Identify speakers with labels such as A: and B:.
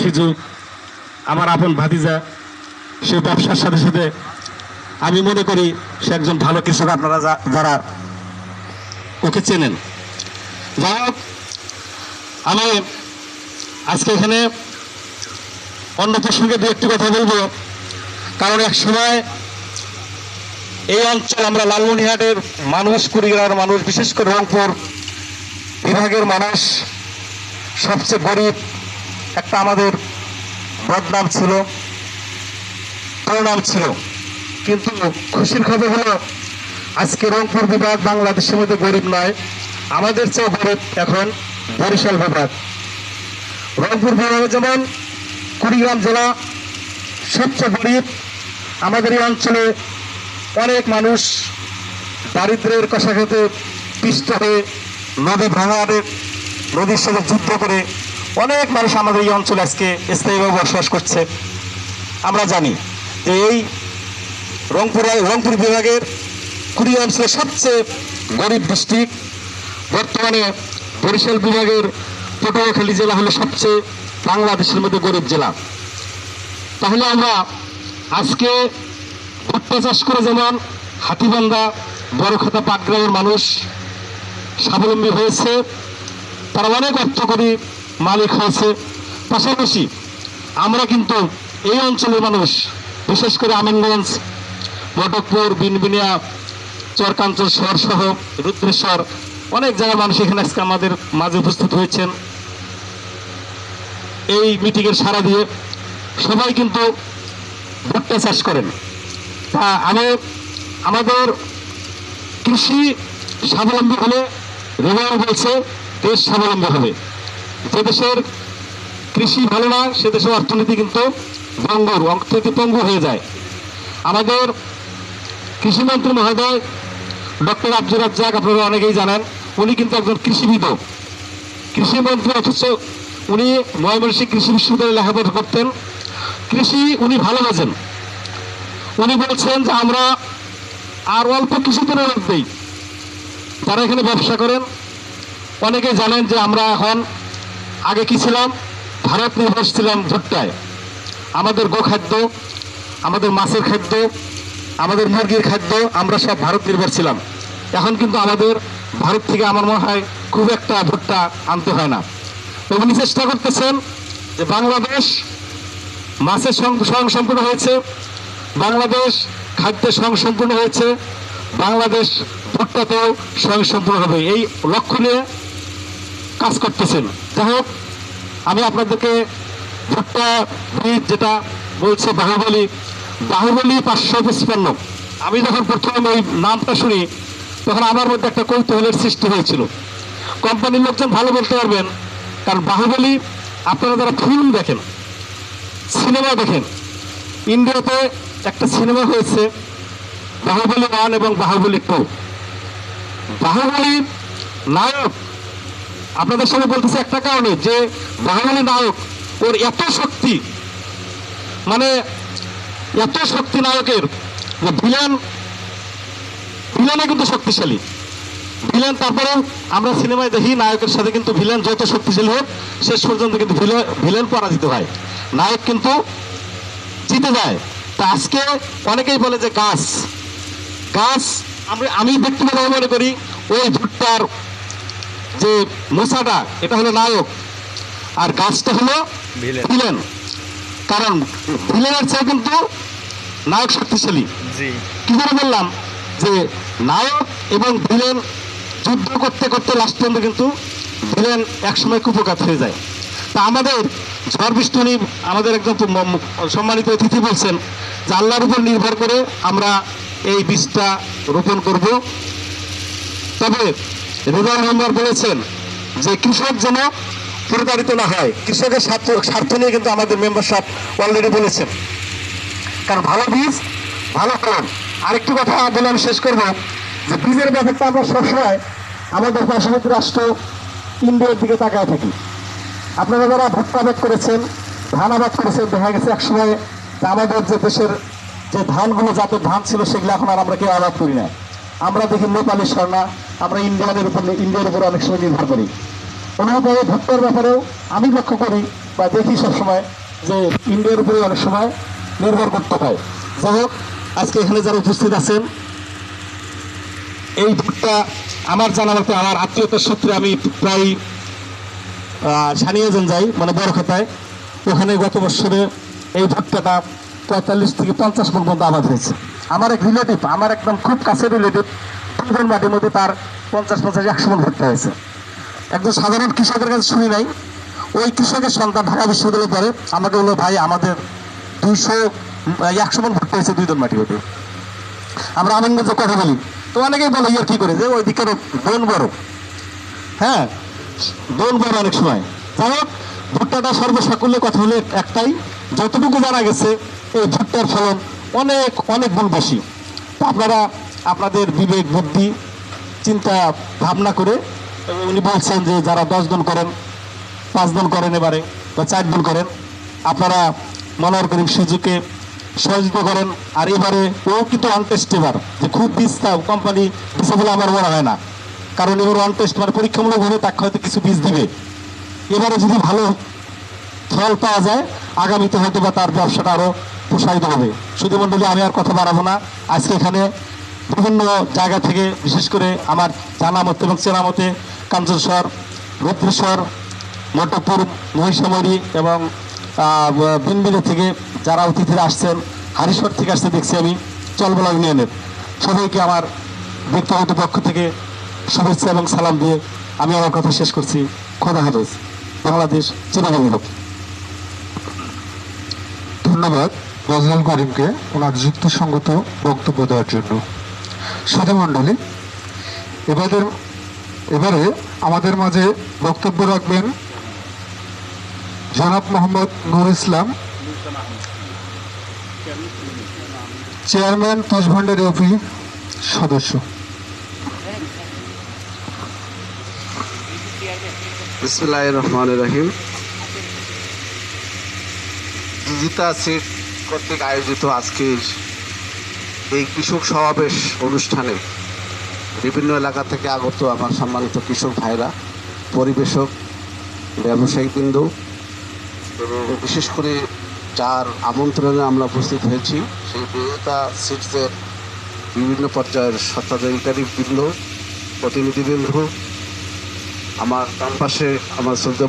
A: সিজু আমার আপন ভাতিজা, সে ব্যবসার সাথে সাথে আমি মনে করি সে একজন ভালো কৃষক। আপনারা যারা ওকে চেনেন, যাই হোক, আমি আজকে এখানে অন্য প্রসঙ্গে দু একটি কথা বলবো। কারণ এক সময় এই অঞ্চল, আমরা লালমনিরহাটের মানুষ, কুড়িগ্রামের মানুষ, বিশেষ করে রংপুর বিভাগের মানুষ সবচেয়ে গরিব একটা আমাদের বদনাম ছিল, প্রণাম ছিল। কিন্তু খুশির খবর হলো আজকে রংপুর বিভাগ বাংলাদেশের মধ্যে গরিব নয়, আমাদের চেয়ে গরিব এখন বরিশাল বিভাগ। রংপুর বিভাগে যেমন কুড়িগ্রাম জেলা সবচেয়ে গরিব, আমাদের এই অঞ্চলে অনেক মানুষ দারিদ্রের কষাঘাতে পিষ্ট হয়ে নদী ভাঙারের নদীর সাথে যুদ্ধ করে অনেক মানুষ আমাদের এই অঞ্চলে আজকে স্থায়ীভাবে বসবাস করছে। আমরা জানি যে এই রংপুর বিভাগের কুড়িগ্রাম অঞ্চলের সবচেয়ে গরিব ডিস্ট্রিক্ট। বর্তমানে বরিশাল বিভাগের পটুয়াখালী জেলা হলো সবচেয়ে বাংলাদেশের মধ্যে গরিব জেলা। তাহলে আমরা আজকে ভুট্টা চাষ করে যেমন হাতিবান্ধা, বড়খাতা, পাটগ্রামের মানুষ স্বাবলম্বী হয়েছে, তারা অনেক অর্থকরী মালিক হয়েছে। পাশাপাশি আমরা কিন্তু এই অঞ্চলের মানুষ, বিশেষ করে আমিনগঞ্জ, মটকপুর, বিনবিনিয়া, চরকাঞ্চল শহর সহ রুদ্রেশ্বর, অনেক জায়গার মানুষ এখানে আজকে আমাদের মাঝে উপস্থিত হয়েছেন এই মিটিংয়ের সাড়া দিয়ে। সবাই কিন্তু ভুট্টা চাষ করেন। তা আমাদের কৃষি স্বাবলম্বী হলে, রেবাও বলছে দেশ স্বাবলম্বী হবে। যে দেশের কৃষি ভালো না, সে দেশের অর্থনীতি কিন্তু অর্থনীতি পঙ্গু হয়ে যায়। আমাদের কৃষিমন্ত্রী মহোদয় ডক্টর আব্দুর রাজ্জাক, আপনারা অনেকেই জানেন, উনি কিন্তু একজন কৃষিবিদ, কৃষিমন্ত্রী, অথচ উনি ময়মনসিংহ কৃষি বিশ্ববিদ্যালয়ে লেখাপড়া করতেন। কৃষি উনি ভালোবাসেন। উনি বলছেন যে আমরা আর অল্প কিছুদিনের মধ্যেই, যারা এখানে ব্যবসা করেন অনেকেই জানেন যে আমরা এখন, আগে কি ছিলাম, ভারত নির্ভর ছিলাম ভুট্টায়। আমাদের গোখাদ্য, আমাদের মাছের খাদ্য, আমাদের মুরগির খাদ্য, আমরা সব ভারত নির্ভর ছিলাম। এখন কিন্তু আমাদের ভারত থেকে আমার মনে হয় খুব একটা ভুট্টা আনতে হয় না। তো উনি চেষ্টা করতেছেন যে বাংলাদেশ মাছের স্বয়ংসম্পূর্ণ হয়েছে, বাংলাদেশ খাদ্যে স্বয়ংসম্পূর্ণ হয়েছে, বাংলাদেশ ভুট্টাতেও স্বয়ংসম্পূর্ণ হবে, এই লক্ষ্য নিয়ে কাজ করতেছেন। যাই হোক, আমি আপনাদেরকে ভুট্টা বীজ যেটা বলছে বাহুবলী 555, আমি যখন প্রথমে ওই নামটা শুনি তখন আমার মধ্যে একটা কৌতূহলের সৃষ্টি হয়েছিল। কোম্পানির লোকজন ভালো বলতে পারবেন, কারণ বাহুবলী, আপনারা যারা ফিল্ম দেখেন, সিনেমা দেখেন, ইন্ডিয়াতে একটা সিনেমা হয়েছে বাহুবলী 1 এবং বাহুবলী 2। বাহুবলীর নায়ক, আপনাদের সঙ্গে বলতেছে একটা কারণে, যে বাহুবলী নায়ক, ওর এত শক্তি, মানে এত শক্তি নায়কের, ভিলেনে কিন্তু শক্তিশালী ভিলেন। তারপরে আমরা সিনেমায় দেখি নায়কের সাথে কিন্তু ভিলেন যত শক্তিশালী হোক, শেষ পর্যন্ত কিন্তু ভিলেন পরাজিত হয়, নায়ক কিন্তু জিতে যায়। তা আজকে অনেকেই বলে যে গাছ, আমি ব্যক্তিগতভাবে মনে করি ওই ভুট্টার যে মোসাটা, এটা হলো নায়ক, আর গাছটা হলো ভিলেন। কারণ ভিলেনের চেয়ে কিন্তু নায়ক শক্তিশালী। কি করে বললাম যে নায়ক এবং ভিলেন যুদ্ধ করতে করতে লাস্ট পর্যন্ত কিন্তু ভিলেন একসময় কুপকাত হয়ে যায়। তা আমাদের ঝড় বৃষ্টি, আমাদের একজন সম্মানিত অতিথি বলছেন যে আল্লাহর উপর নির্ভর করে আমরা এই বীজটা রোপণ করব। তবে রেজাউল মেম্বার বলেছেন যে কৃষক যেন প্রতারিত না হয়, কৃষকের স্বার্থ নিয়ে কিন্তু আমাদের মেম্বার সাহেব অলরেডি বলেছেন। কারণ ভালো বীজ ভালো ফলন। আরেকটি কথা বলে আমি শেষ করব, যে বীজের ব্যাপারটা আমরা সবসময় আমাদের পার্শ্ববর্তী রাষ্ট্র ইন্ডিয়ার দিকে তাকায় থাকি। আপনারা যারা ভুট্টা আবাদ করেছেন, ধান আবাদ করেছেন, দেখা গেছে একসময় আমাদের যে দেশের যে ধানগুলো, জাতের ধান ছিল, সেগুলো এখন আর আমরা কেউ আবাদ করি না। আমরা দেখি নেপালি স্বর্ণা, আমরা ইন্ডিয়ার উপর অনেক সময় নির্ভর করি। অনুরূপভাবে ভুট্টার ব্যাপারেও আমি লক্ষ্য করি বা দেখি সবসময় যে ইন্ডিয়ার উপরে অনেক সময় নির্ভর করতে হয়। যাই হোক, আজকে এখানে যারা উপস্থিত আছেন, এই ভুট্টা আমার জানা মতে আমার আত্মীয়তার সূত্রে আমি প্রায় সানিয়াজন যাই, মানে বড় খাতায়, ওখানে গত বছরে এই ভুট্টাটা 45 থেকে 50 মণ পর্যন্ত আবাদ হয়েছে। আমার এক রিলেটিভ, আমার একদম খুব কাছের রিলেটিভ, 2 মাটির মধ্যে তার 50-50-100 মণ ভুট্টা হয়েছে। একজন সাধারণ কৃষকের কাছে শুনি নাই, ওই কৃষকের সন্তান ঢাকা বিশ্ববিদ্যালয়ে পড়ে, আমাকে বললো ভাই আমাদের 100 মণ ভুট্টা হয়েছে 2 মাটি হতে। আমরা আনন্দ কথা বলি, তো অনেকেই বলে ইয়ার কি করে যে ওই দিকের বোন বড়, হ্যাঁ বোন বড় অনেক সময়। যাই হোক, ভুট্টাটা সর্বসাকুল্যে কথা হলে একটাই, যতটুকু জানা গেছে এই ভুট্টার ফলন অনেক অনেক গুণ বেশি। তো আপনারা আপনাদের বিবেক বুদ্ধি চিন্তা ভাবনা করে, উনি বলছেন যে যারা 10 দিন করেন, 5 দিন করেন, এবারে বা 4 দিন করেন, আপনারা মনোহর করিম সুজুকে সহযোগিতা করেন। আর এবারে ও কিন্তু অনটেস্ট, এবার যে খুব বীজটা কোম্পানি দিচ্ছে বলে আমার মনে হয় না, কারণ এবার অনটেস্ট মানে পরীক্ষামূলকভাবে তাকে হয়তো কিছু বীজ দিবে। এবারে যদি ভালো ফল পাওয়া যায়, আগামীতে হয়তো বা তার ব্যবসাটা আরও প্রসারিত হবে। শুধু মণ্ডলী, আমি আর কথা বাড়াবো না। আজকে এখানে বিভিন্ন জায়গা থেকে, বিশেষ করে আমার জানা মতে এবং চেনা মতে কাঞ্চনস্বর, রুদ্রেশ্বর, মটকপুর, মহিষামরি এবং বিনবিনে থেকে যারা অতিথিরা আসছেন, হারিশ্বর থেকে আসতে দেখছি আমি, চলবলা ইউনিয়নের সবাইকে আমার ব্যক্তিগত পক্ষ থেকে শুভেচ্ছা এবং সালাম দিয়ে আমি আমার কথা শেষ করছি। খোদা হাফেজ। বাংলাদেশ চিরদিন হোক।
B: ধন্যবাদ বজলুল করিমকে ওনার যুক্তিসঙ্গত বক্তব্য দেওয়ার জন্য। সুধীমণ্ডলী, এবারে আমাদের মাঝে বক্তব্য রাখবেন জনাব মোহাম্মদ নূর ইসলাম, চেয়ারম্যান তুষভান্ডারি অফিস সদস্য।
C: বিসমিল্লাহির রহমানির রহিম। জিজিতা সিট কর্তৃক আয়োজিত আজকের এই কৃষক সমাবেশ অনুষ্ঠানে বিভিন্ন এলাকা থেকে আগত আমার সম্মানিত কৃষক ভাইরা, পরিবেশক, ব্যবসায়িকবৃন্দ এবং বিশেষ করে যার আমন্ত্রণে আমরা উপস্থিত হয়েছি, সেই জিজিতা সিটসের বিভিন্ন পর্যায়ের স্বত্বাধিকারীবৃন্দ, প্রতিনিধিবৃন্দ, আমার ডান পাশে আমার শ্রদ্ধা